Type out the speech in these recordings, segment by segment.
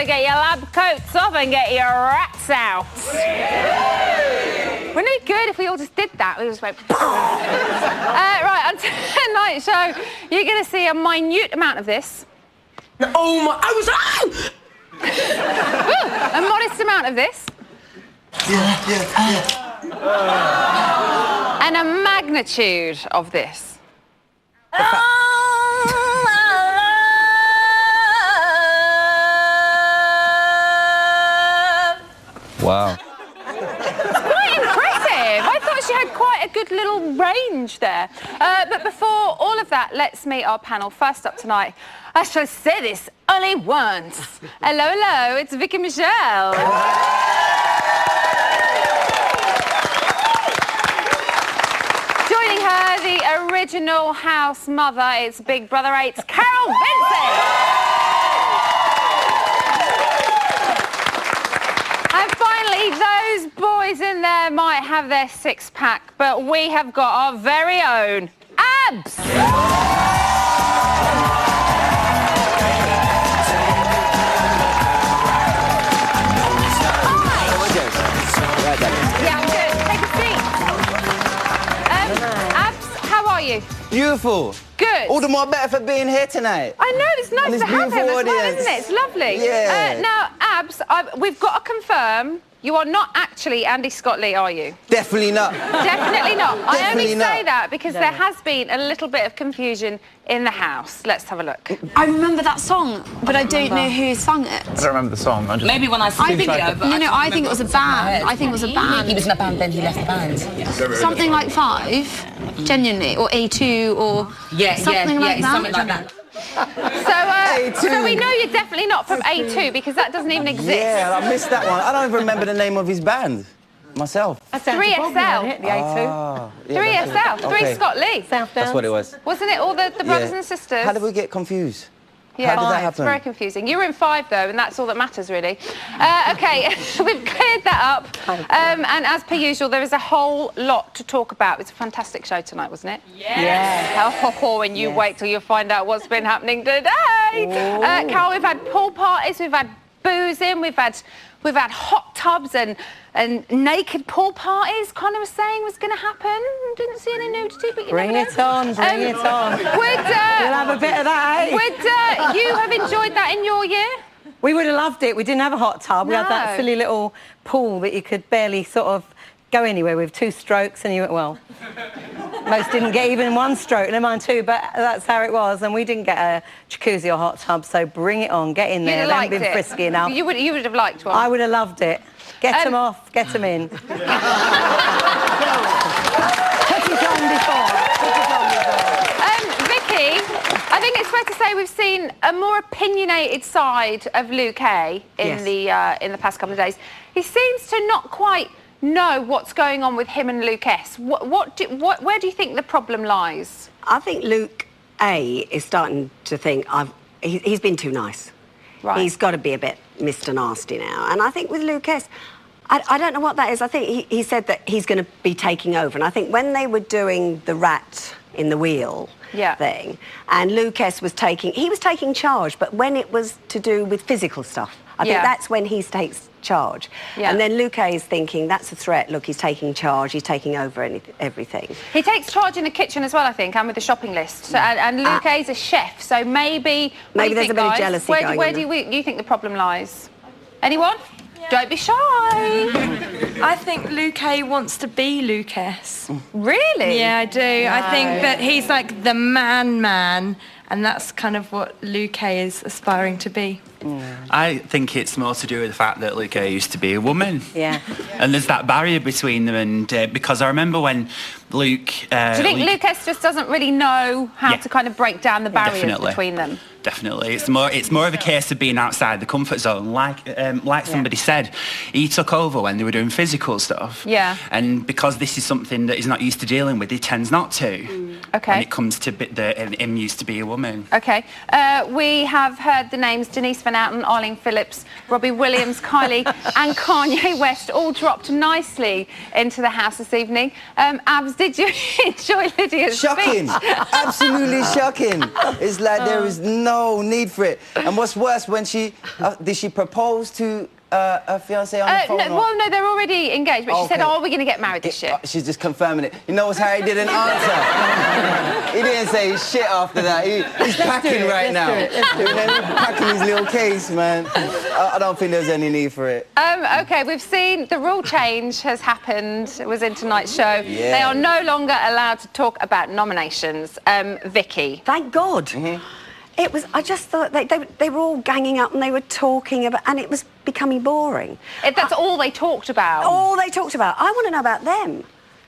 So get your lab coats off and get your rats out. Wouldn't it be good if we all just did that? We just went... right, on tonight's show, you're going to see a minute amount of this. Oh, my... I was... A modest amount of this. Yeah. And a magnitude of this. Wow. Quite impressive. I thought she had quite a good little range there. But before all of that, let's meet our panel. First up tonight, I shall say this only once. Hello, it's Vicky Michelle. Joining her, the original house mother, it's Big Brother 8's Carol Vincent. And finally, those boys in there might have their six-pack, but we have got our very own abs. Yeah, I'm good. Take a seat. Abs, how are you? Beautiful. Good. All the more better for being here tonight. I know, it's nice And this to have him as beautiful well, audience. isn't it? It's lovely. Yeah. Now, Abs, we've got to confirm you are not actually Andy Scott Lee, are you? Definitely not. Definitely not. I only Definitely say not. that because there has been a little bit of confusion in the house. Let's have a look. I remember that song, but I don't know who sang it. I don't remember the song. I just... Maybe when I see the video, but I think it was a band. I think it was a band. He was in a band, then he left the band. Something like 5, genuinely, or A2, or something like that. Something like that. So we know you're definitely not from A2 because that doesn't even exist. Yeah, I missed that one. I don't even remember the name of his band. Myself. 3SL. The A2. 3SL. 3 Scott Lee. That's what it was. Wasn't it all the brothers and sisters? How did we get confused? Yeah, How did that it's happen? very confusing. You were in 5 though, and that's all that matters really. Okay, we've cleared that up. And as per usual, there is a whole lot to talk about. It's a fantastic show tonight, wasn't it? Yeah. Oh, and you wait till you find out what's been happening today. Carol, we've had pool parties, we've had boozing, we've had hot tubs and naked pool parties. Connor was saying was going to happen. Didn't see any nudity, but you Bring never it know. on, bring it on. We'll have a bit of that, eh? Would you have enjoyed that in your year? We would have loved it. We didn't have a hot tub. We had that No. silly little pool that you could barely sort of go anywhere with 2 strokes, and you went, well, most didn't get even 1 stroke, never mind 2, but that's how it was. And we didn't get a jacuzzi or hot tub, so bring it on, get in there. They haven't been frisky enough. You would have liked one. I would have loved it. Get them off, get them in. Put it on before. Vicky, I think it's fair to say we've seen a more opinionated side of Luke A in the past couple of days. He seems to not quite know what's going on with him and Luke S. Where do you think the problem lies? I think Luke A is starting to think he's been too nice. Right. He's got to be a bit Mr. Nasty now. And I think with Luke S, I don't know what that is. I think he said that he's going to be taking over. And I think when they were doing the rat in the wheel thing, and Luke S was taking charge, but when it was to do with physical stuff, I think that's when he takes charge. And then Luke A is thinking, that's a threat. Look, he's taking charge. He's taking over everything. He takes charge in the kitchen as well, I think, and with the shopping list. So, and Luke A is a chef, so maybe There's a bit of jealousy going on. Where do you think the problem lies? Anyone? Don't be shy. I think Luke A wants to be Luke S. Really? Yeah, I do. No. I think that he's like the man, and that's kind of what Luke A is aspiring to be. I think it's more to do with the fact that Luke A used to be a woman. Yeah. And there's that barrier between them, and because I remember when Luke... do you think Luke S just doesn't really know how to kind of break down the barriers between them? Definitely. It's more of a case of being outside the comfort zone. Like somebody said, he took over when they were doing physical stuff. Yeah. And because this is something that he's not used to dealing with, he tends not to. Okay. When it comes to him used to be a woman. Okay. We have heard the names Denise Van Outen, Arlene Phillips, Robbie Williams, Kylie and Kanye West all dropped nicely into the house this evening. Abs, did you enjoy Lydia's Shocking. speech? Absolutely shocking. It's like there is no no need for it. And what's worse, when she did she propose to her fiancé on the phone? No, they're already engaged. But she said, "Oh, we're going to get married this year." She's just confirming it. You know what Harry didn't answer? He didn't say shit after that. He's packing right now. Packing his little case, man. I don't think there's any need for it. OK, we've seen the rule change has happened. It was in tonight's show. Yeah. They are no longer allowed to talk about nominations. Vicky. Thank God. It was. I just thought they were all ganging up and they were talking about, and it was becoming boring. That's all they talked about. All they talked about. I want to know about them.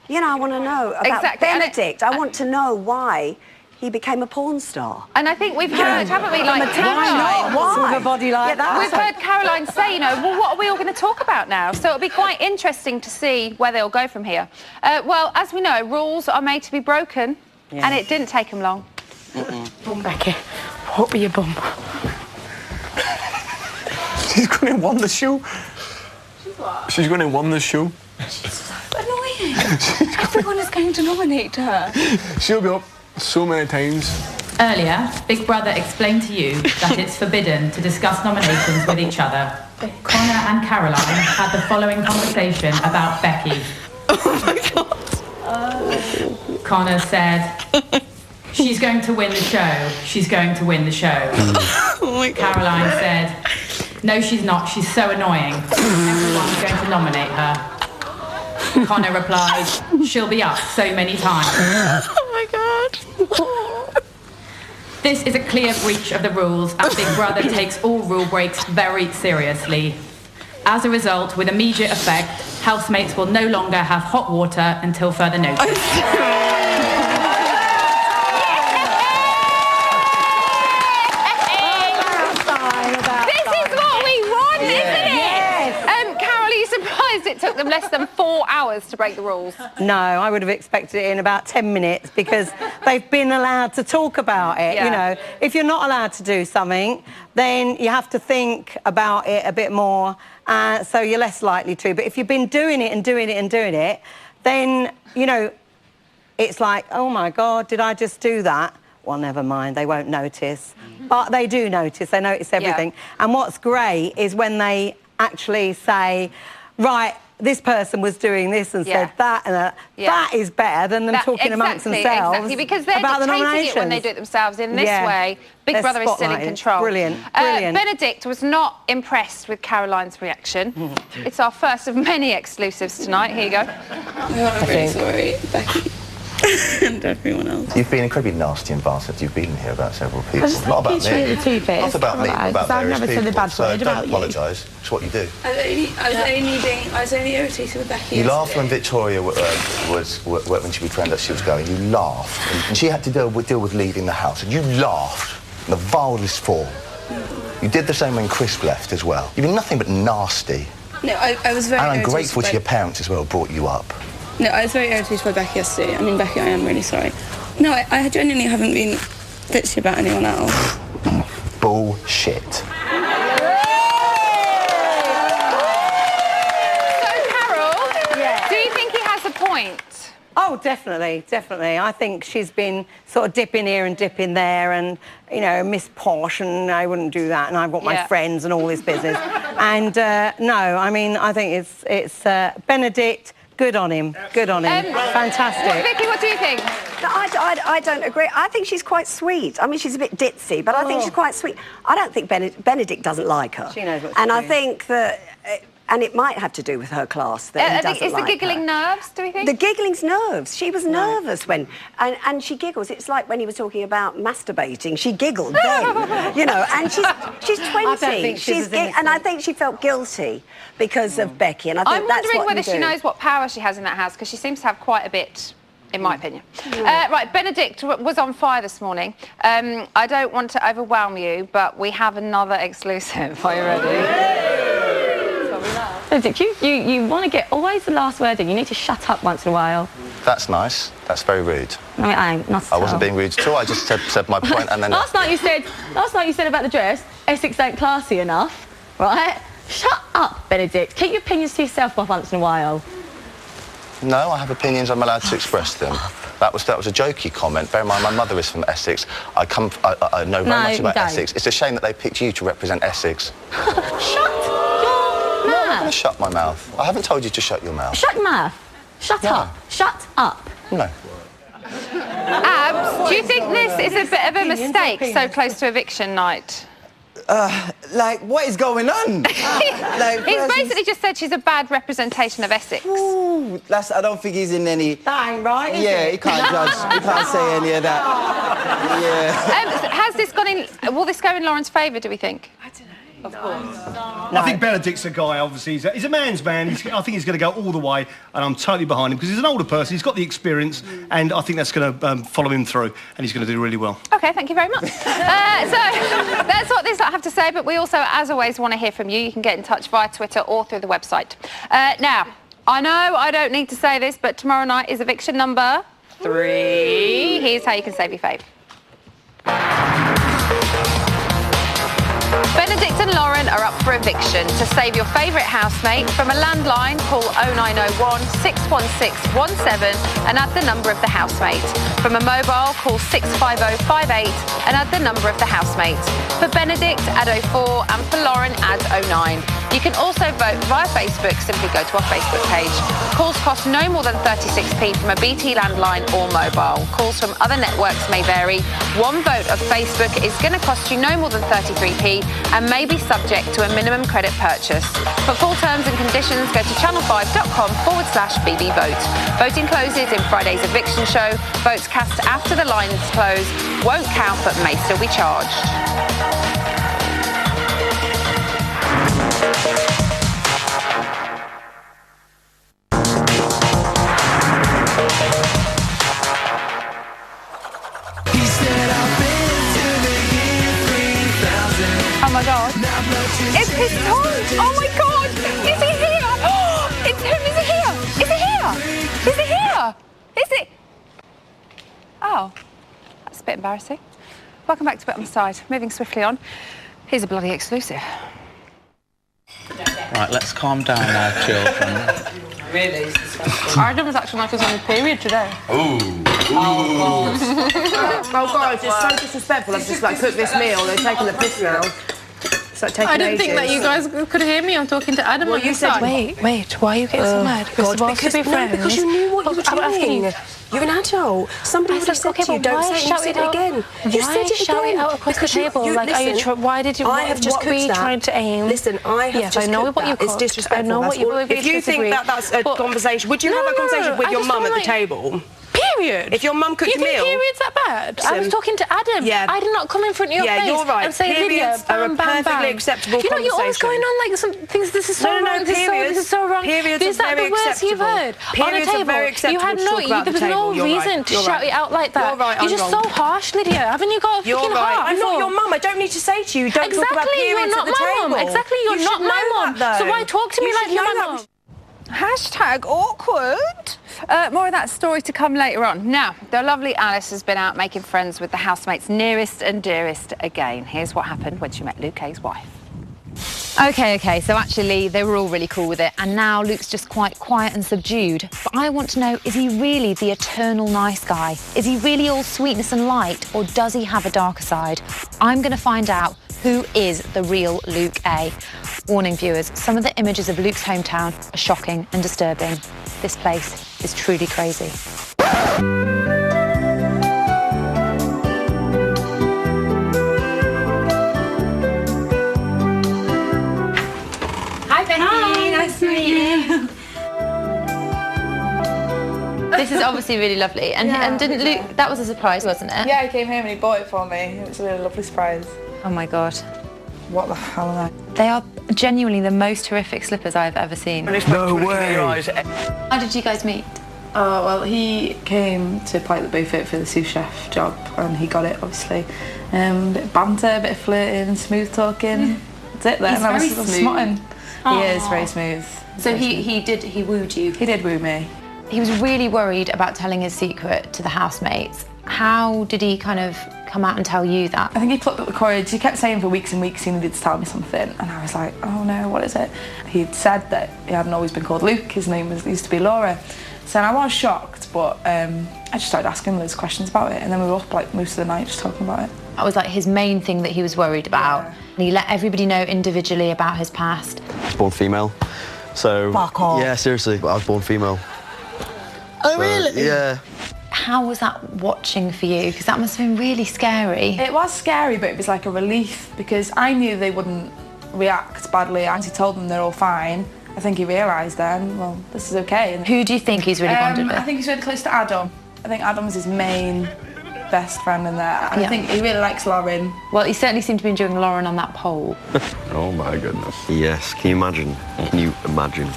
You know, I want to know about Benedict. I want to know why he became a porn star. And I think we've heard, haven't we, like, Why? With a body like that. We've heard Caroline say, you know, well, what are we all going to talk about now? So it'll be quite interesting to see where they'll go from here. Well, as we know, rules are made to be broken, and it didn't take them long. Bum, Becky. What were your bum? She's going to win the show. She's what? She's going to win the show. She's so annoying. Everyone is going to nominate her. She'll be up so many times. Earlier, Big Brother explained to you that it's forbidden to discuss nominations with each other. Connor and Caroline had the following conversation about Becky. Oh my God. Connor said, "She's going to win the show. She's going to win the show." Oh my God. Caroline said, "No, she's not. She's so annoying. Everyone's going to nominate her." Connor replied, "She'll be up so many times." Oh my God. This is a clear breach of the rules, and Big Brother takes all rule breaks very seriously. As a result, with immediate effect, housemates will no longer have hot water until further notice. It took them less than 4 hours to break the rules. No, I would have expected it in about 10 minutes because they've been allowed to talk about it. You know, if you're not allowed to do something, then you have to think about it a bit more, so you're less likely to. But if you've been doing it and doing it and doing it, then, you know, it's like, oh my God, did I just do that? Well, never mind, they won't notice. But they do notice, they notice everything. And what's great is when they actually say, right, this person was doing this and said that, and that is better than them talking amongst themselves. Exactly, because they're about dictating it when they do it themselves. In this way, Big Brother is still in control. Brilliant, brilliant. Benedict was not impressed with Caroline's reaction. It's our first of many exclusives tonight. Here you go. I'm really sorry, Becky. And everyone else. You've been incredibly nasty and vile since you've been here about several people. Not about me. Really not about me, about I've various never said a people. bad So word about don't apologise. It's what you do. I was only irritated with Becky. You laughed when Victoria when she found out she was going. You laughed, and she had to deal with leaving the house, and you laughed in the vilest form. You did the same when Chris left as well. You've been nothing but nasty. No, I was very. And I'm grateful to your parents as well, brought you up. No, I was very irritated by Becky yesterday. I mean, Becky, I am really sorry. No, I genuinely haven't been bitchy about anyone else. Bullshit. So, Carol, do you think he has a point? Oh, definitely, definitely. I think she's been sort of dipping here and dipping there and, you know, Miss Posh and I wouldn't do that and I've got my friends and all this business. And, no, I mean, I think it's Benedict. Good on him. Good on him. Fantastic. Vicky, what do you think? No, I don't agree. I think she's quite sweet. I mean, she's a bit ditzy, but I think she's quite sweet. I don't think Benedict doesn't like her. She knows what and I think that... and it might have to do with her class that he doesn't like the giggling nerves, do we think? The giggling's nerves. She was nervous when... And she giggles. It's like when he was talking about masturbating. She giggled then, you know, and she's 20. I don't think and I think she felt guilty because of Becky, and I think that's what I'm wondering whether she knows what power she has in that house, because she seems to have quite a bit... in my opinion. Right, Benedict was on fire this morning. I don't want to overwhelm you, but we have another exclusive. Are you ready? Benedict, you want to get always the last word in. You need to shut up once in a while. That's nice. That's very rude. I mean, not at all. I wasn't being rude at all. I just said my point and then... Last night you said about the dress, Essex ain't classy enough, right? Shut up, Benedict. Keep your opinions to yourself once in a while. No, I have opinions. I'm allowed to express them. That was a jokey comment. Bear in mind, my mother is from Essex. I know very much about Essex. It's a shame that they picked you to represent Essex. Shut your mouth. I'm not going to shut my mouth. I haven't told you to shut your mouth. Shut your mouth. Shut up. Shut up. No. Abs, do you think this is a bit of a mistake so close to eviction night? Like, what is going on? He's basically just said she's a bad representation of Essex. Ooh, I don't think he's in any... That ain't right, is Yeah, it? he can't judge. He can't say any of that. Yeah. Has this gone in... Will this go in Lauren's favour, do we think? I don't know. Of course. I think Benedict's a guy, obviously. He's a man's man. I think he's going to go all the way, and I'm totally behind him because he's an older person. He's got the experience, and I think that's going to follow him through, and he's going to do really well. OK, thank you very much. So that's what this I have to say, but we also, as always, want to hear from you. You can get in touch via Twitter or through the website. Now, I know I don't need to say this, but tomorrow night is eviction number 3. Here's how you can save your fave. Benedict and Lauren are up for eviction. To save your favourite housemate, from a landline, call 0901 616 17 and add the number of the housemate. From a mobile, call 65058 and add the number of the housemate. For Benedict, add 04, and for Lauren, add 09. You can also vote via Facebook. Simply go to our Facebook page. Calls cost no more than 36p from a BT landline or mobile. Calls from other networks may vary. One vote of Facebook is going to cost you no more than 33p and may be subject to a minimum credit purchase. For full terms and conditions, go to channel5.com/BBVote. Voting closes in Friday's eviction show. Votes cast after the lines close won't count but may still be charged. Oh my God. It's his Tom. Oh my God. Is he here? It's him. Is he here? Is he here? Is he here? Is it? Oh, that's a bit embarrassing. Welcome back to Bit on the Side. Moving swiftly on. Here's a bloody exclusive. Right, let's calm down now, children. Really? Adam was actually like his own period today. Ooh. Oh, God, it's so disrespectful. I've just, cooked this meal. They're taking the piss now. It's taking I didn't think that you guys could hear me. I'm talking to Adam. Well, you said... Wait, why are you getting so mad? We're supposed to be friends. Because you knew what you were doing. You're an adult. Somebody would have said to you, don't say it again. You said it shout it out across the table? Why did you... I have just what were you trying to aim? Listen, I have just cooked that. It's disrespectful. I know what you believe. If you think that's a conversation... Would you have a conversation with your mum at the table? Period. If your mum cooked a meal... You think period's that bad? I was talking to Adam. Yeah. I did not come in front of your face you're right. and say, Lydia, bam, bam, perfectly bam. acceptable You know, conversation. you're always going on like some things, this is so wrong, this is so wrong. Periods is that the worst you've heard? On a table, you had no, there was no reason to shout it out like that. You're right, You're just so harsh, Lydia. Haven't you got a freaking heart? I'm not your mum. I don't need to say to you, don't talk about periods at the table. Exactly, you're not my mum. So why talk to me like you're my mum? Hashtag awkward. More of that story to come later on. Now, the lovely Alice has been out making friends with the housemate's nearest and dearest again. Here's what happened when she met Luke Kay's wife. OK, so actually they were all really cool with it, and now Luke's just quite quiet and subdued. But I want to know, is he really the eternal nice guy? Is he really all sweetness and light, or does he have a darker side? I'm going to find out who is the real Luke A. Warning viewers, some of the images of Luke's hometown are shocking and disturbing. This place is truly crazy. Hi, Becky. Hi, nice to meet you. This is obviously really lovely. And didn't Luke... That was a surprise, wasn't it? Yeah, he came home and he bought it for me. It was a really lovely surprise. Oh, my God. What the hell are they? They are genuinely the most horrific slippers I've ever seen. No way! How did you guys meet? Oh, well, he came to apply at the Beaufort for the sous chef job and he got it, obviously. A bit of banter, a bit of flirting, smooth talking. That's it then. He's very smooth. He is very smooth. So he wooed you? He did woo me. He was really worried about telling his secret to the housemates. How did he kind of come out and tell you that? I think he plucked up the courage. He kept saying for weeks and weeks he needed to tell me something, and I was like, oh no, what is it? He'd said that he hadn't always been called Luke, his name used to be Laura. So I was shocked, but I just started asking loads of questions about it, and then we were up like most of the night just talking about it. That was like his main thing that he was worried about. Yeah. And he let everybody know individually about his past. I was born female, so... Fuck off. Yeah, seriously, I was born female. Oh, really? Yeah. How was that watching for you? Because that must have been really scary. It was scary, but it was like a relief, because I knew they wouldn't react badly. As he told them they're all fine, I think he realised then, well, this is okay. And who do you think he's really bonded with? I think he's really close to Adam. I think Adam's his main best friend in there, and I think he really likes Lauren. Well, he certainly seemed to be enjoying Lauren on that pole. Oh my goodness. Yes, can you imagine? Can you imagine?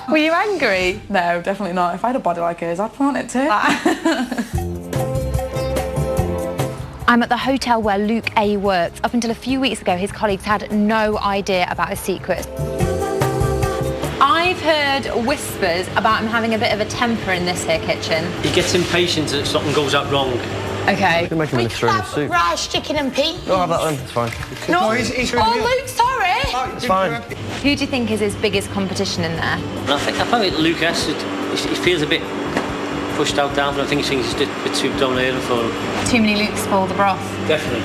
Were you angry? No, definitely not. If I had a body like hers, I'd flaunt it too. I'm at the hotel where Luke A works. Up until a few weeks ago, his colleagues had no idea about his secrets. I've heard whispers about him having a bit of a temper in this here kitchen. He gets impatient that something goes up wrong. Okay. You can make him in a soup. Rice, chicken and peas. No, I'll have that then, it's fine. No, he's really Luke, sorry. It's fine. Who do you think is his biggest competition in there? I think Luke S. He feels a bit pushed out down, but I think he thinks it's a bit too dominating for him. Too many Lukes spoil the broth. Definitely.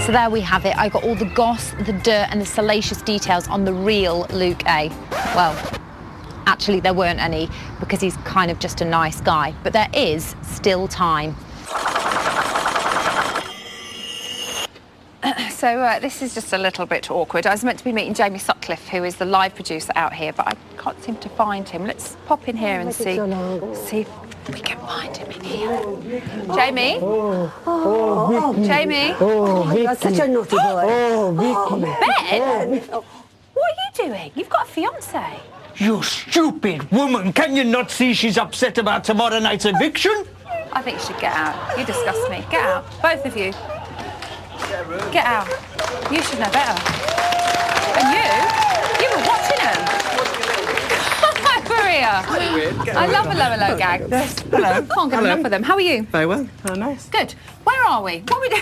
So there we have it. I got all the goss, the dirt and the salacious details on the real Luke A. Well, actually there weren't any, because he's kind of just a nice guy. But there is still time. So this is just a little bit awkward. I was meant to be meeting Jamie Sutcliffe, who is the live producer out here, but I can't seem to find him. Let's pop in here and see if we can find him in here. Jamie? Jamie? You're such a naughty boy. Ben? What are you doing? You've got a fiancé. You stupid woman! Can you not see she's upset about tomorrow night's eviction? I think you should get out. You disgust me. Get out. Both of you. Get out. You should know better. And you were watching him. Hi, Maria. I love a low gag. Yes, hello. Can't get enough of them. How are you? Very well. Oh, nice. Good. Where are we? What are we doing?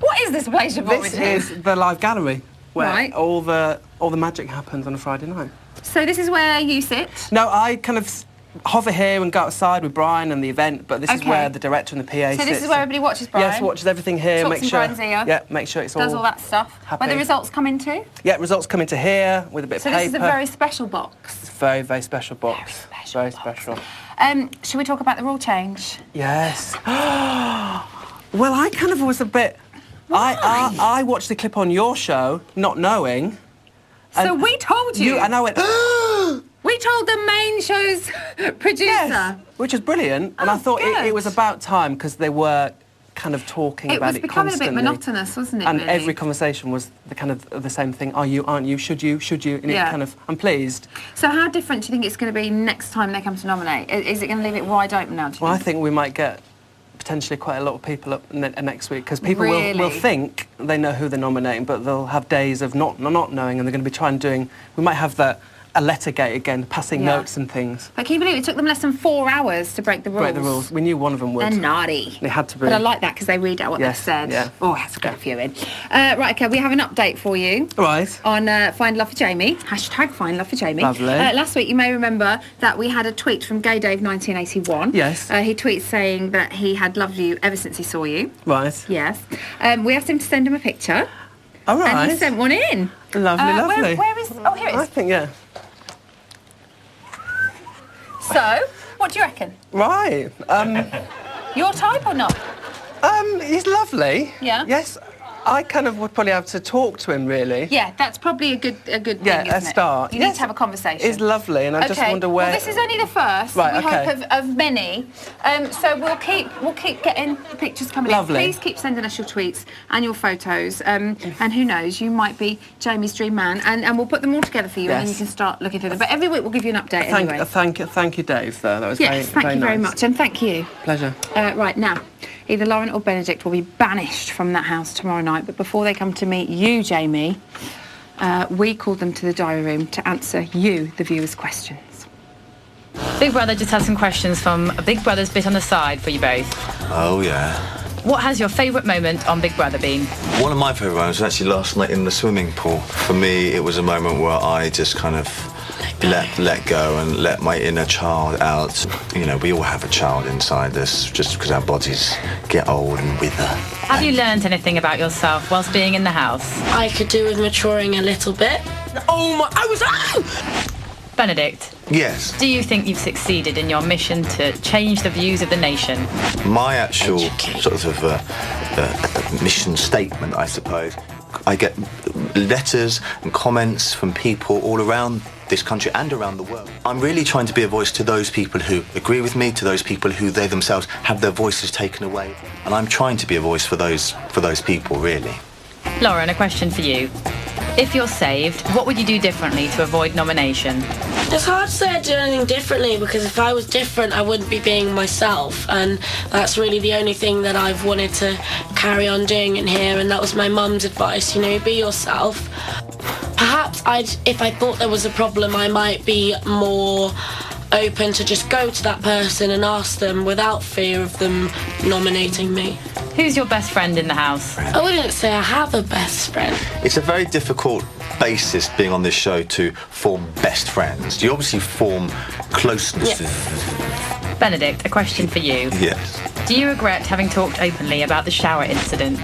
What is this place you've brought me to? This is the live gallery where Right. all the magic happens on a Friday night. So this is where you sit? No, I kind of hover here and go outside with Brian and the event, but this is Okay. where the director and the PA So sit. this is where everybody watches Brian? Yes, watches everything here. Talks make in sure. Brian's ear? Yeah, make sure it's Does all that stuff? happy. Where the results come into? Yeah, results come into here with a bit So of paper. this is a very special box. It's a very, very special box. Very special. Should we talk about the rule change? Yes. Well, I kind of was a bit... I watched the clip on your show, not knowing. So we told you? And I went... We told the main show's producer. Yes, which is brilliant. And I thought it was about time, because they were kind of talking about it becoming constantly. a bit monotonous, wasn't it, And really? every conversation was the kind of the same thing. Are you, aren't you, should you? And Yeah. it kind of... I'm pleased. So how different do you think it's going to be next time they come to nominate? Is it going to leave it wide open now, do you Well, I think? think we might get potentially quite a lot of people up next week, because people Really? will think they know who they're nominating, but they'll have days of not knowing, and they're going to be trying doing... We might have a lettergate again, passing Yeah. notes and things. But can you believe it took them less than 4 hours to break the rules? Break the rules. We knew one of them would. They're naughty. They had to be. But I like that because they read out what Yes, they've said. yeah. Oh, that's a good viewing. Right, OK, we have an update for you. Right. On Find Love for Jamie. # Find Love for Jamie. Lovely. Last week, you may remember that we had a tweet from Gay Dave 1981. Yes. He tweets saying that he had loved you ever since he saw you. Right. Yes. We asked him to send him a picture. All right. And he sent one in. Lovely, lovely. Where is... Oh, here it I is. think, yeah. So, what do you reckon? Right. Your type or not? He's lovely. Yeah. Yes. I kind of would probably have to talk to him, really. Yeah, that's probably a good thing, Yeah, isn't a it? start. You need to have a conversation. He's lovely, and I just wonder where... Well, this is only the first, Right, we okay. hope, of many. So we'll keep getting the pictures coming Lovely. in. Please keep sending us your tweets and your photos. And who knows, you might be Jamie's dream man. And we'll put them all together for you, and then you Yes. can start looking through them. But every week we'll give you an update anyway. Thank you, Dave, though. That was Yes, thank you very nice. much, and thank you. Pleasure. Right, now, either Lauren or Benedict will be banished from that house tomorrow night, but before they come to meet you, Jamie, we called them to the diary room to answer you, the viewers' questions. Big Brother just had some questions from a Big Brother's bit on the side for you both. Oh, yeah. What has your favourite moment on Big Brother been? One of my favourite moments was actually last night in the swimming pool. For me, it was a moment where I just kind of let go and let my inner child out. You know, we all have a child inside us just because our bodies get old and wither. Have you learned anything about yourself whilst being in the house? I could do with maturing a little bit. Oh my... I was... Benedict. Yes. Do you think you've succeeded in your mission to change the views of the nation? My actual sort of mission statement, I suppose, I get letters and comments from people all around this country and around the world. I'm really trying to be a voice to those people who agree with me, to those people who they themselves have their voices taken away. And I'm trying to be a voice for those people, really. Lauren, a question for you. If you're saved, what would you do differently to avoid nomination? It's hard to say I'd do anything differently, because if I was different, I wouldn't be being myself, and that's really the only thing that I've wanted to carry on doing in here, and that was my mum's advice, you know, be yourself. Perhaps if I thought there was a problem, I might be more open to just go to that person and ask them without fear of them nominating me. Who's your best friend in the house? I wouldn't say I have a best friend. It's a very difficult basis being on this show to form best friends. You obviously form closeness. Yes. Benedict, a question for you. Yes. Do you regret having talked openly about the shower incident?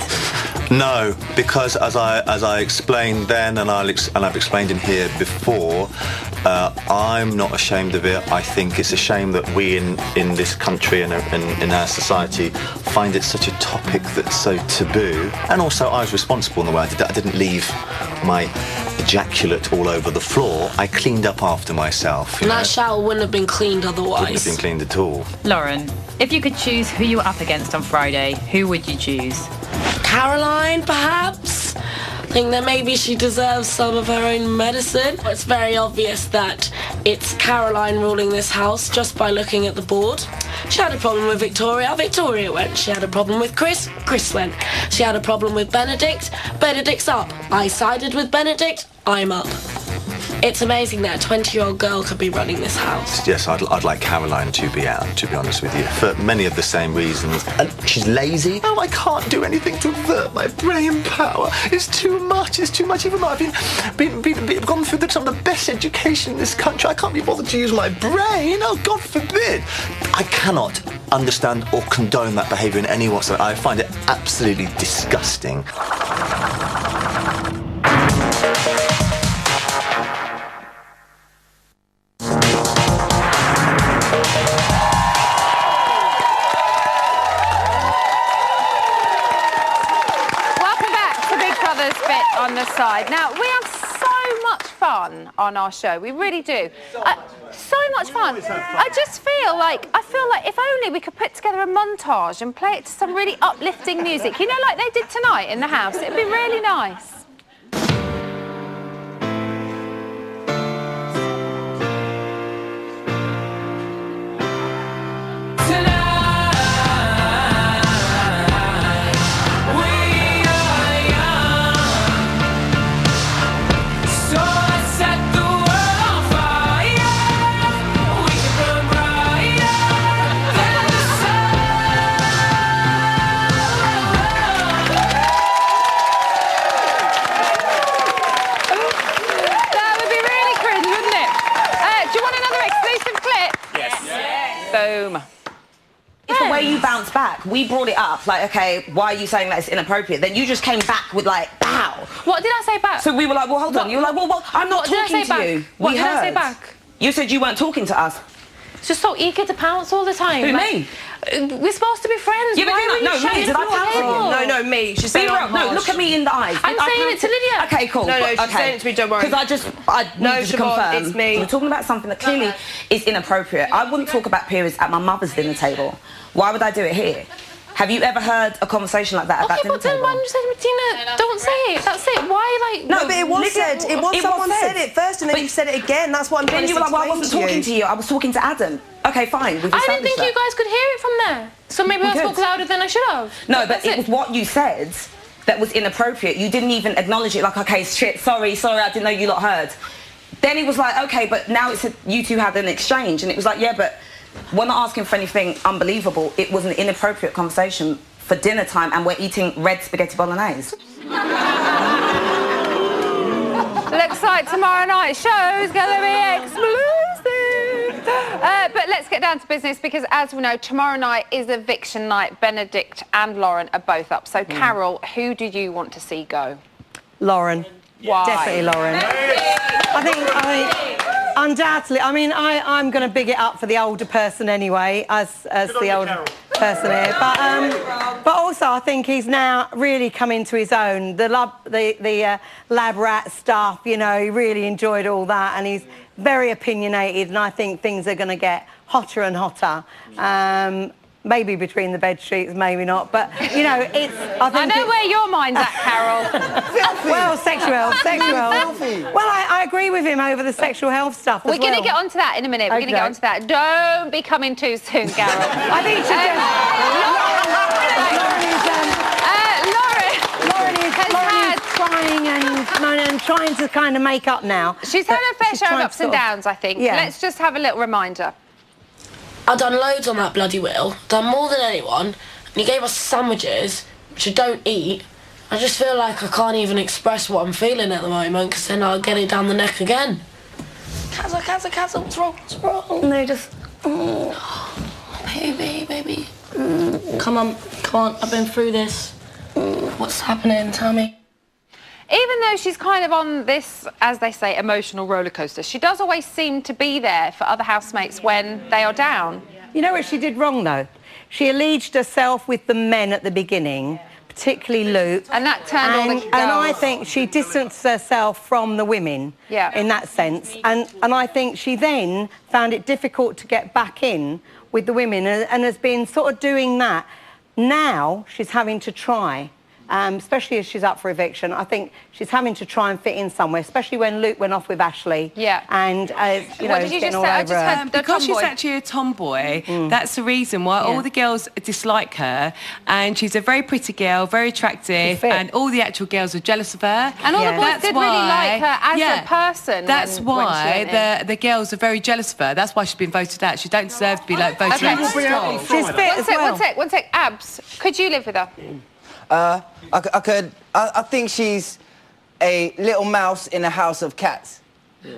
No, because as I explained then and I've explained in here before, I'm not ashamed of it. I think it's a shame that we in this country and in our society find it such a topic that's so taboo. And also I was responsible in the way I did that. I didn't leave my ejaculate all over the floor. I cleaned up after myself. And that shower wouldn't have been cleaned otherwise. Wouldn't have been cleaned at all. Lauren, if you could choose who you were up against on Friday, who would you choose? Caroline, perhaps? I think that maybe she deserves some of her own medicine. It's very obvious that it's Caroline ruling this house just by looking at the board. She had a problem with Victoria, Victoria went. She had a problem with Chris, Chris went. She had a problem with Benedict, Benedict's up. I sided with Benedict, I'm up. It's amazing that a 20-year-old girl could be running this house. Yes, I'd like Caroline to be out, to be honest with you, for many of the same reasons. And she's lazy. Oh, I can't do anything to avert my brain power. It's too much, even though I've gone through some of the best education in this country. I can't be bothered to use my brain. Oh, God forbid. I cannot understand or condone that behaviour in any whatsoever. I find it absolutely disgusting. On the side. Now, we have so much fun on our show. We really do. So much fun. I feel like if only we could put together a montage and play it to some really uplifting music. You know, like they did tonight in the house. It'd be really nice. Boom. It's the way you bounce back. We brought it up, like, okay, why are you saying that it's inappropriate? Then you just came back with, like, pow. What did I say back? So we were like, well, hold on. You were like, well, I'm not talking to you. What did I say back? You said you weren't talking to us. It's just so eager to pounce all the time. Who, me? We're supposed to be friends. Yeah, but me. Did I pounce on you? No, me. She's saying I'm harsh. No, look at me in the eyes. I'm saying it to Lydia. Okay, cool. No, she's saying it to me, don't worry. Because I need to confirm. It's me. We're talking about something that clearly is inappropriate. I wouldn't talk about periods at my mother's dinner table. Why would I do it here? Have you ever heard a conversation like that at that dinner table? Okay, but then just say, Martina, don't say it. That's it. Why, like... No, but it was said. It was someone said it first and then you said it again. That's what I'm trying to explain to you. Then you were like, well, I wasn't talking to you. I was talking to Adam. Okay, fine. We've established I didn't think you guys could hear it from there. So maybe I spoke louder than I should have. No, but it was what you said that was inappropriate. You didn't even acknowledge it, like, okay, shit, sorry, I didn't know you lot heard. Then he was like, okay, but now it's you two had an exchange. And it was like, yeah, but we're not asking for anything unbelievable. It was an inappropriate conversation for dinner time and we're eating red spaghetti bolognese. Looks like tomorrow night's show is going to be explosive. But let's get down to business because, as we know, tomorrow night is eviction night. Benedict and Lauren are both up. So, Carol, who do you want to see go? Lauren. Why? Definitely Lauren. I think undoubtedly. I mean, I'm going to big it up for the older person anyway, as the older person here. But also, I think he's now really come into his own. The lab rat stuff, you know, he really enjoyed all that, and he's very opinionated. And I think things are going to get hotter and hotter. Maybe between the bed sheets, maybe not. But, you know, it's... I know where your mind's at, Carol. Well, sexual health. Well, I agree with him over the sexual health stuff as We're going to get onto that in a minute. We're going to get onto that. Don't be coming too soon, Carol. I think she Lauren is trying to kind of make up now. She's had a fair share of ups and downs, I think. Yeah. Let's just have a little reminder. I've done loads on that bloody wheel, done more than anyone, and he gave us sandwiches, which I don't eat. I just feel like I can't even express what I'm feeling at the moment, because then I'll get it down the neck again. Castle, what's wrong? No, just... Baby. Come on, I've been through this. What's happening? Tell me. Even though she's kind of on this, as they say, emotional roller coaster, she does always seem to be there for other housemates when they are down. You know what she did wrong, though? She alleged herself with the men at the beginning, particularly Luke. And that turned all the girls. And I think she distanced herself from the women in that sense. And I think she then found it difficult to get back in with the women and has been sort of doing that. Now she's having to try. Especially as she's up for eviction, I think she's having to try and fit in somewhere, especially when Luke went off with Ashley. Yeah. And, you know, what did you getting just all say? I over just her. heard the Because she's tomboy. actually a tomboy, that's the reason why all the girls dislike her. And she's a very pretty girl, very attractive, and all the actual girls are jealous of her. And all the boys did really like her as a person. That's why the girls are very jealous of her. That's why she's been voted out. She don't deserve to be like voted out. She's fit One sec. Abs, could you live with her? I could. I think she's a little mouse in a house of cats. Yeah,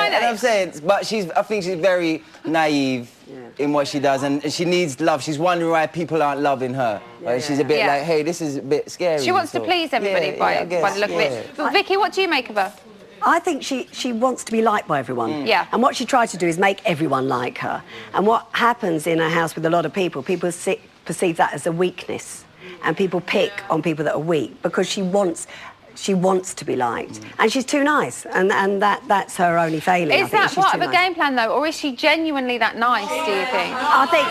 and I'm saying, but I think she's very naive in what she does, and she needs love. She's wondering why people aren't loving her. Like, she's a bit like, hey, this is a bit scary. She wants to please everybody by the look of it. But Vicky, what do you make of her? I think she wants to be liked by everyone. Yeah. And what she tried to do is make everyone like her. And what happens in a house with a lot of people perceive that as a weakness, and people pick on people that are weak because she wants to be liked, and she's too nice, and that's her only failing. Is that part of a game plan though, or is she genuinely that nice? Do you think? I think.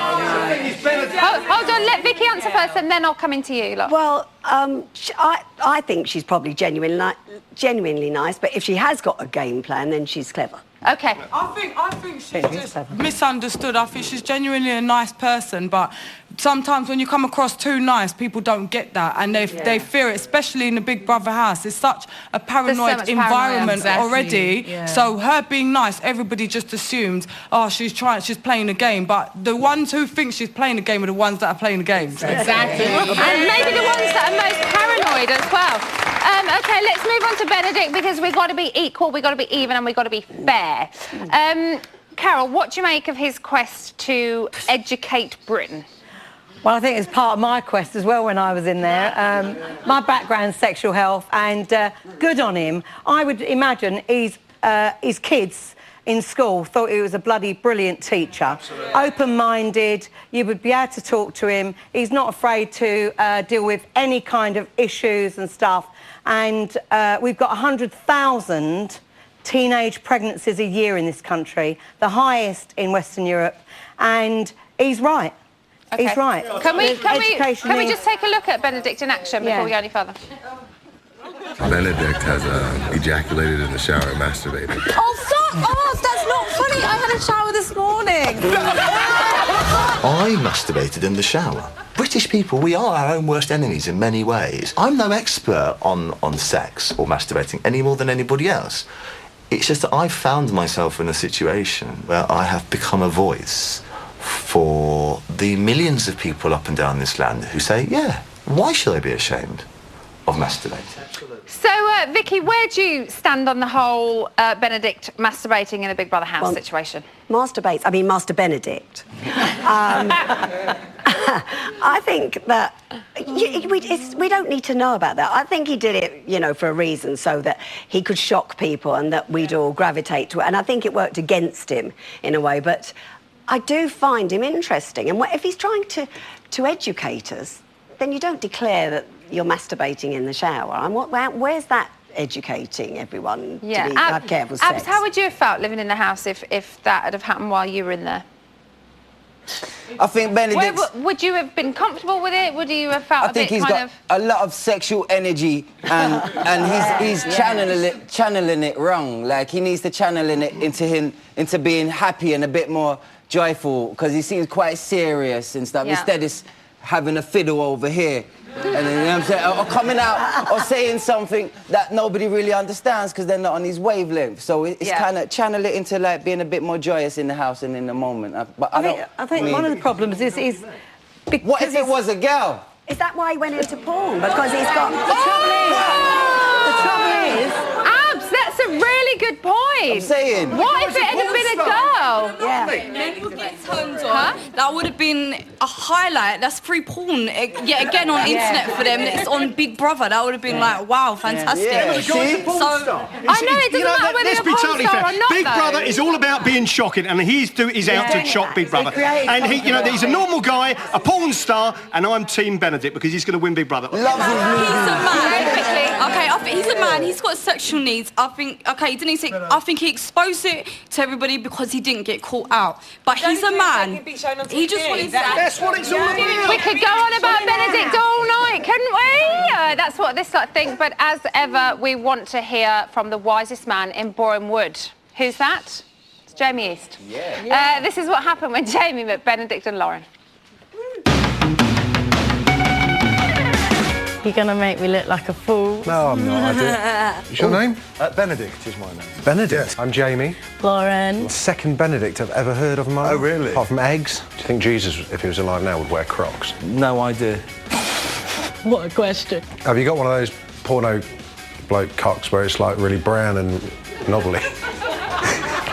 Hold on, let Vicky answer first, and then I'll come into you. Look. Well, I think she's probably genuinely nice, but if she has got a game plan, then she's clever. Okay. I think she's just misunderstood. I think she's genuinely a nice person, but sometimes when you come across too nice, people don't get that, and they fear it, especially in the Big Brother house. It's such a paranoid environment already. Yeah. So her being nice, everybody just assumes, oh, she's playing a game. But the ones who think she's playing a game are the ones that are playing the game. Exactly. And maybe the ones that are most paranoid as well. Okay, let's move on to Benedict, because we've got to be equal, we've got to be even, and we've got to be fair. Carol, what do you make of his quest to educate Britain? Well, I think it's part of my quest as well when I was in there. My background's sexual health, and good on him. I would imagine his kids in school thought he was a bloody brilliant teacher. Open-minded, you would be able to talk to him. He's not afraid to deal with any kind of issues and stuff. And we've got 100,000 teenage pregnancies a year in this country, the highest in Western Europe, and he's right. Okay. He's right. Can we just take a look at Benedict in action before we go any further? Benedict has ejaculated in the shower and masturbated. Oh, fuck off! That's not funny. I had a shower this morning. I masturbated in the shower. British people, we are our own worst enemies in many ways. I'm no expert on sex or masturbating any more than anybody else. It's just that I found myself in a situation where I have become a voice for the millions of people up and down this land who say, yeah, why should I be ashamed of masturbating? So, Vicky, where do you stand on the whole Benedict masturbating in a Big Brother house situation? Master Benedict. I think that we don't need to know about that. I think he did it, you know, for a reason, so that he could shock people and that we'd all gravitate to it. And I think it worked against him in a way. But I do find him interesting. And if he's trying to educate us, then you don't declare that you're masturbating in the shower. And where's that educating everyone to have careful sex? Abs, how would you have felt living in the house if that had have happened while you were in there? I think Benedict... Would you have been comfortable with it? Would you have felt I think he's got a lot of sexual energy and he's channeling it wrong. Like, he needs to channel it into being happy and a bit more joyful, because he seems quite serious and stuff. Instead, it's having a fiddle over here. And then, you know what I'm saying? Or coming out or saying something that nobody really understands because they're not on his wavelength. So it's kind of channel it into like being a bit more joyous in the house and in the moment. I think one of the problems is what if it was a girl? Is that why he went into porn? Because he's got... The trouble is... Abs, that's a really good point. I'm saying. What if it had been a girl? Men would get turned on. That would have been a highlight. That's free porn. Yet again on internet for them. It's on Big Brother. That would have been like, wow, fantastic. Yeah. So, I know, it doesn't matter whether you're a porn star or not, Big though. Brother is all about being shocking, and he's out to shock Big Brother. And he's a normal guy, a porn star, and I'm Team Benedict because he's going to win Big Brother. He's a man. Okay, I think he's a man. He's got sexual needs. I think. Okay, didn't he say? I think he exposed it to everybody because he didn't get caught out. But he's a man. He just wanted to. That's what it's all about. We could go on about Benedict all night, couldn't we? That's what this sort of thing. But as ever, we want to hear from the wisest man in Boreham Wood. Who's that? It's Jamie East. Yeah. This is what happened when Jamie met Benedict and Lauren. You're going to make me look like a fool. No, I'm not. What's your name? Benedict is my name. Benedict? Yes. I'm Jamie. Lauren. The second Benedict I've ever heard of in my life. Oh, really? Apart from eggs. Do you think Jesus, if he was alive now, would wear Crocs? No idea. What a question. Have you got one of those porno bloke cocks where it's like really brown and knobbly?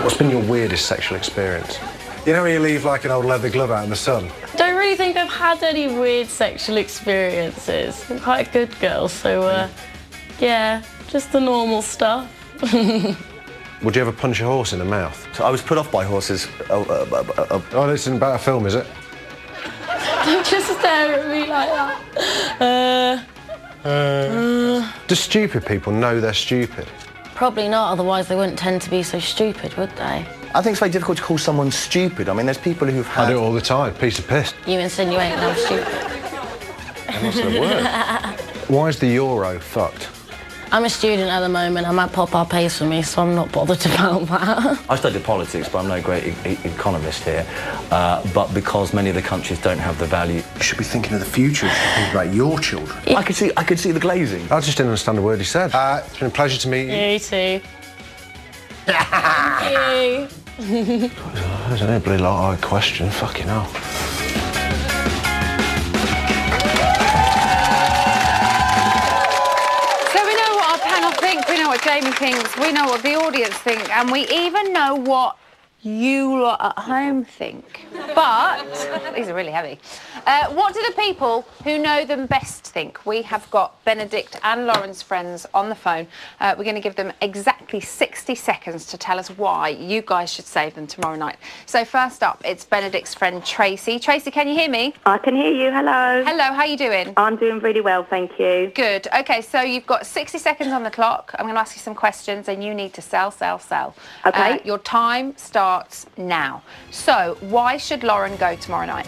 What's been your weirdest sexual experience? You know when you leave like an old leather glove out in the sun? Don't really think I've had any weird sexual experiences. I'm quite a good girl, so yeah, just the normal stuff. Would you ever punch a horse in the mouth? So I was put off by horses. Oh, this isn't about a film, is it? Don't just stare at me like that. Do stupid people know they're stupid? Probably not, otherwise they wouldn't tend to be so stupid, would they? I think it's very difficult to call someone stupid. I mean, there's people who've had... I do it all the time, piece of piss. You insinuating I'm stupid? That's the word. Why is the euro fucked? I'm a student at the moment, and my papa pays for me, so I'm not bothered about that. I studied politics, but I'm no great economist here. But because many of the countries don't have the value... You should be thinking of the future. You should think about your children. I could see the glazing. I just didn't understand a word he said. It's been a pleasure to meet you. You too. Thank you. That's a bloody hard question. Fucking hell. So we know what our panel thinks, we know what Jamie thinks, we know what the audience think, and we even know what you lot at home think. But, these are really heavy. What do the people who know them best think? We have got Benedict and Lauren's friends on the phone. We're going to give them exactly 60 seconds to tell us why you guys should save them tomorrow night. So first up, it's Benedict's friend Tracy. Tracy, can you hear me? I can hear you. Hello. Hello, how are you doing? I'm doing really well, thank you. Good. OK, so you've got 60 seconds on the clock. I'm going to ask you some questions and you need to sell. OK. Your time starts now. So why should Lauren go tomorrow night?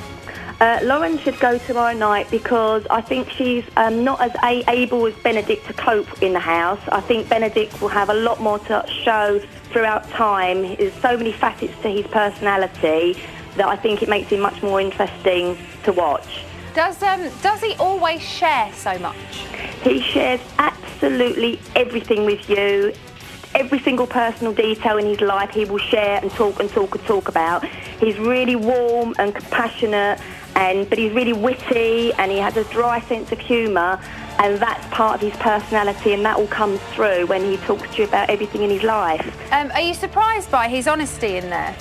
Lauren should go tomorrow night because I think she's not as able as Benedict to cope in the house. I think Benedict will have a lot more to show throughout time. There's so many facets to his personality that I think it makes him much more interesting to watch. Does he always share so much? He shares absolutely everything with you. every single personal detail in his life he will share and talk about. He's really warm and compassionate, but he's really witty, and he has a dry sense of humour, and that's part of his personality, and that all comes through when he talks to you about everything in his life. Are you surprised by his honesty in there?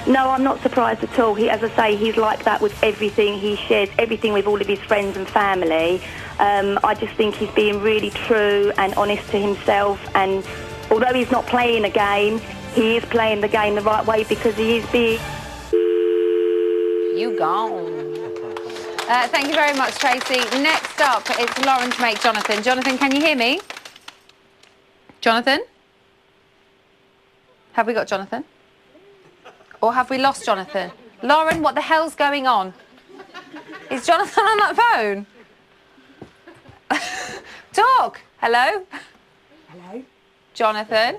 No, I'm not surprised at all. As I say, he's like that with everything. He shares everything with all of his friends and family. I just think he's being really true and honest to himself, and although he's not playing a game, he is playing the game the right way because he is being... You gone. Thank you very much, Tracy. Next up, it's Lauren's mate, Jonathan. Jonathan, can you hear me? Jonathan? Have we got Jonathan? Or have we lost Jonathan? Lauren, what the hell's going on? Is Jonathan on that phone? Talk. Hello? Hello? Jonathan?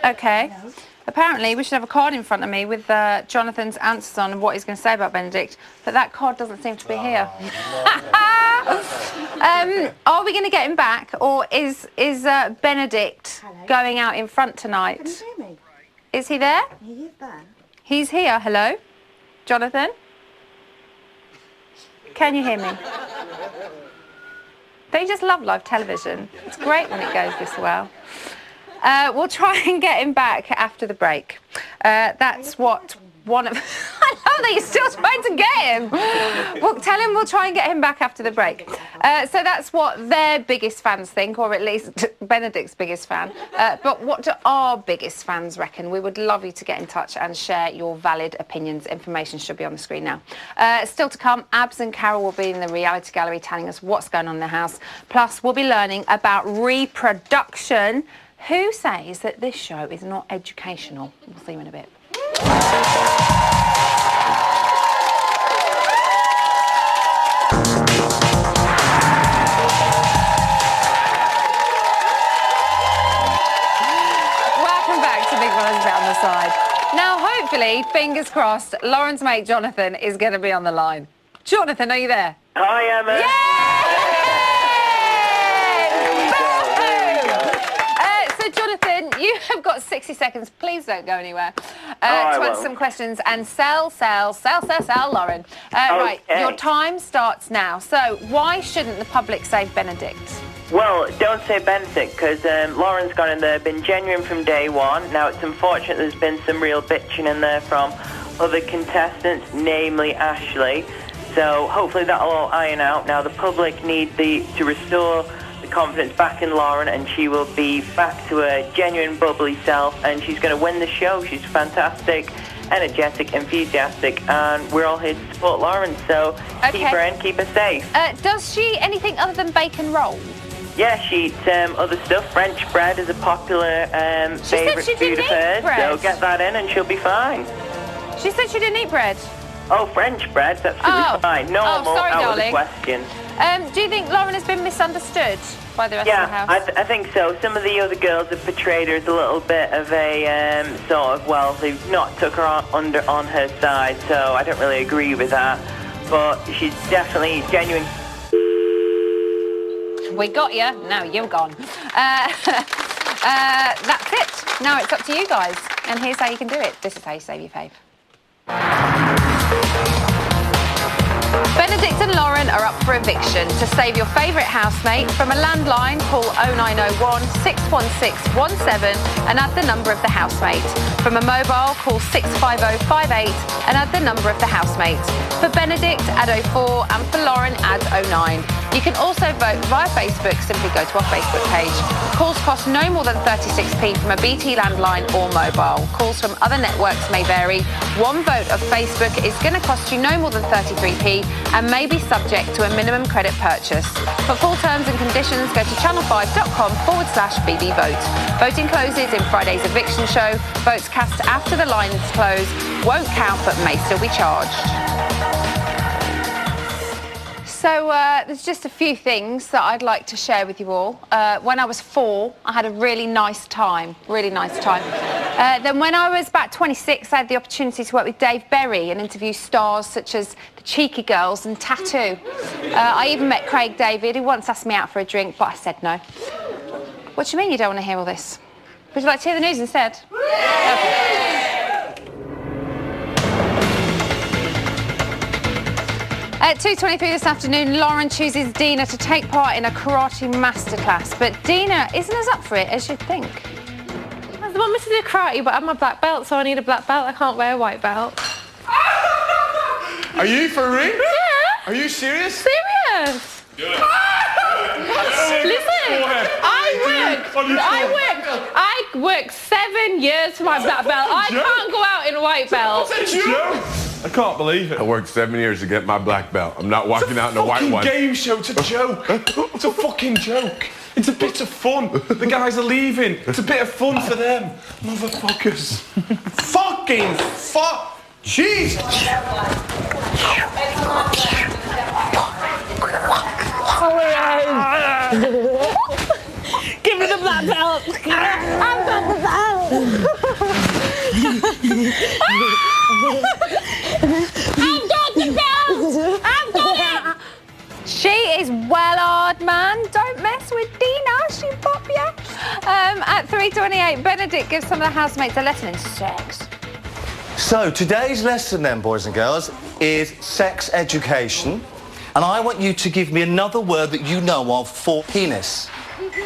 Okay. Hello? Apparently, we should have a card in front of me with Jonathan's answers on and what he's going to say about Benedict, but that card doesn't seem to be here. Are we going to get him back, or is Benedict going out in front tonight? Can you hear me? Is he there? He is there. He's here. Hello? Jonathan? Can you hear me? Don't you just love live television? It's great when it goes this well. We'll try and get him back after the break. That's what one of... I love that you're still trying to get him. Well, tell him we'll try and get him back after the break. So that's what their biggest fans think, or at least Benedict's biggest fan. But what do our biggest fans reckon? We would love you to get in touch and share your valid opinions. Information should be on the screen now. Still to come, Abs and Carol will be in the reality gallery telling us what's going on in the house. Plus, we'll be learning about reproduction. Who says that this show is not educational? We'll see you in a bit. Welcome back to Big Brother's Bit on the Side. Now, hopefully, fingers crossed, Lauren's mate Jonathan is going to be on the line. Jonathan, are you there? Hi, Emma. Jonathan, you have got 60 seconds. Please don't go anywhere. To answer some questions and sell, Lauren. Right, your time starts now. So, why shouldn't the public save Benedict? Well, don't say Benedict, because Lauren's gone in there, been genuine from day one. Now, it's unfortunate there's been some real bitching in there from other contestants, namely Ashley. So, hopefully that'll all iron out. Now, the public need to restore confidence back in Lauren, and she will be back to her genuine bubbly self, and she's going to win the show. She's fantastic, energetic, enthusiastic, and we're all here to support Lauren, so keep her in, keep her safe. Does she anything other than bacon rolls? Yeah, she eats other stuff. French bread is a popular favourite food of hers, so get that in and she'll be fine. She said she didn't eat bread. Oh, French bread, that's fine. Normal, sorry, out darling. of the question. Do you think Lauren has been misunderstood by the rest of the house? I think so. Some of the other girls have portrayed her as a little bit of a sort of, well, they've not took her on her side, so I don't really agree with that. But she's definitely genuine. We got you. Now you're gone. That's it. Now it's up to you guys. And here's how you can do it. This is how you save your fave. Benedict and Lauren are up for eviction. To save your favourite housemate, from a landline, call 0901 61617 and add the number of the housemate. From a mobile, call 65058 and add the number of the housemate. For Benedict, add 04, and for Lauren, add 09. You can also vote via Facebook. Simply go to our Facebook page. Calls cost no more than 36p from a BT landline or mobile. Calls from other networks may vary. One vote of Facebook is going to cost you no more than 33p and may be subject to a minimum credit purchase. For full terms and conditions, go to channel5.com/BBVote. Voting closes in Friday's eviction show. Votes cast after the lines close won't count but may still be charged. So there's just a few things that I'd like to share with you all. When I was 4, I had a really nice time. Then when I was about 26, I had the opportunity to work with Dave Berry and interview stars such as the Cheeky Girls and Tattoo. I even met Craig David, who once asked me out for a drink, but I said no. What do you mean you don't want to hear all this? Would you like to hear the news instead? Okay. At 2:23 this afternoon, Lauren chooses Dina to take part in a karate masterclass, but Dina isn't as up for it as you'd think. I want me to do karate, but I'm a black belt, so I need a black belt. I can't wear a white belt. Are you for real? Yeah. Are you serious? Serious. Listen, I worked 7 years for my black belt. I can't go out in a white belt. I can't believe it. I worked 7 years to get my black belt. I'm not walking out in a white one. It's a game show. It's a joke. It's a fucking joke. It's a bit of fun. The guys are leaving. It's a bit of fun for them. Motherfuckers. Fucking fuck. Jeez. Give me the black belt. I've got the belt. I've got the belt. I've got it. She is well-hard, man. Don't mess with Dina. She'll pop you. At 3:28, Benedict gives some of the housemates a lesson in sex. So today's lesson then, boys and girls, is sex education. And I want you to give me another word that you know of for penis.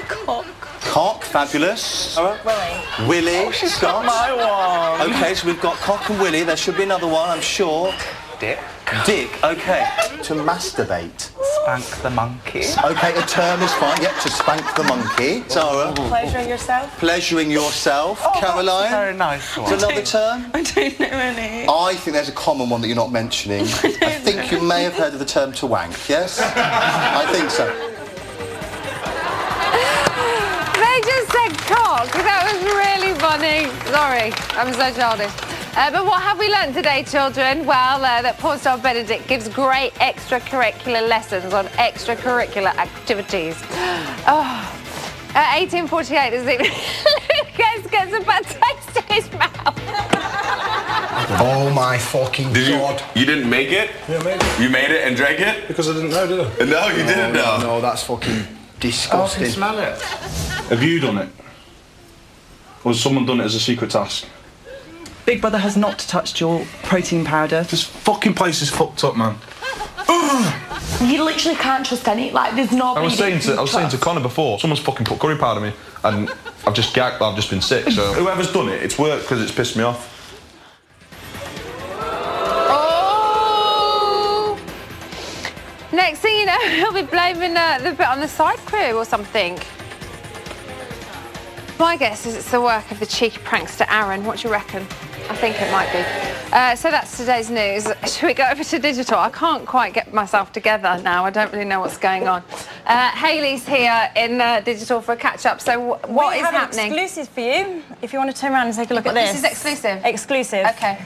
Cock. Cock, fabulous. Willy. Willy, Oh, she's Scott. got my one. Okay, so we've got cock and willy. There should be another one, I'm sure. Dick. Dick, okay. To masturbate. Spank the monkey. Okay, a term is fine. Yep, to spank the monkey. Zara. Pleasuring yourself. Pleasuring yourself. Oh, Caroline. that's a very nice one. Is another term? I don't know any. I think there's a common one that you're not mentioning. I think you may have heard of the term to wank, yes? I think so. They just said cock. That was really funny. Sorry, I'm so childish. But what have we learned today, children? Well, that porn star Benedict gives great extracurricular lessons on extracurricular activities. Oh. At 18:48, Lucas gets a bad taste in his mouth. Oh my fucking God. You didn't make it? Yeah, I made it. You made it and drank it? Because I didn't know, did I? No, you didn't know. No, that's fucking disgusting. I can smell it. Have you done it? Or has someone done it as a secret task? Big Brother has not touched your protein powder. This fucking place is fucked up, man. You literally can't trust any. Like, there's nobody. I was saying to Connor before, someone's fucking put curry powder on me, and I've just gagged. I've just been sick. So whoever's done it, it's worked because it's pissed me off. Oh! Next thing you know, he'll be blaming the bit on the side crew or something. My guess is it's the work of the cheeky prankster Aaron. What do you reckon? I think it might be. So that's today's news. Should we go over to digital? I can't quite get myself together now. I don't really know what's going on. Hayley's here in digital for a catch-up. So what is happening? We have an exclusive for you. If you want to turn around and take a look at this. This is exclusive? Exclusive. Okay.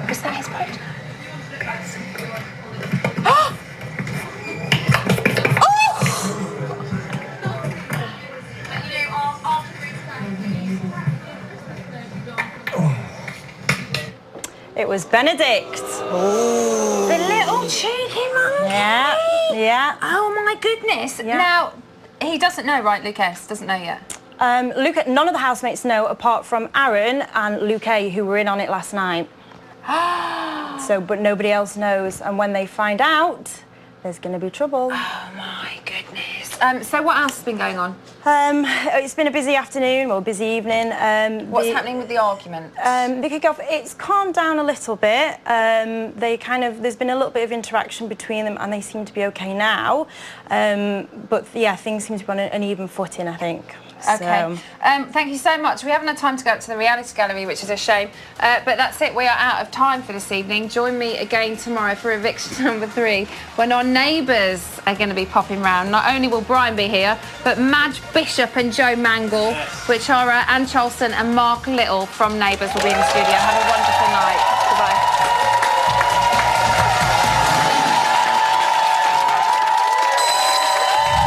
Was that his boat? It was Benedict. Ooh. The little cheeky monkey. Yeah, yeah. Oh my goodness. Yeah. Now, he doesn't know, right, Lucas? Doesn't know yet. None of the housemates know apart from Aaron and Luke, who were in on it last night. But nobody else knows. And when they find out, there's going to be trouble. Oh my goodness. So what else has been going on? It's been a busy afternoon, or busy evening. What's happening with the argument? They kick off. It's calmed down a little bit. There's been a little bit of interaction between them, and they seem to be okay now. But yeah, things seem to be on an even footing, I think. Okay. Thank you so much. We haven't had time to go up to the reality gallery, which is a shame. But that's it. We are out of time for this evening. Join me again tomorrow for eviction number 3, when our neighbours are going to be popping round. Not only will Brian be here, but Madge Bishop and Joe Mangle, which are Anne Charleston and Mark Little from Neighbours will be in the studio. Have a wonderful night.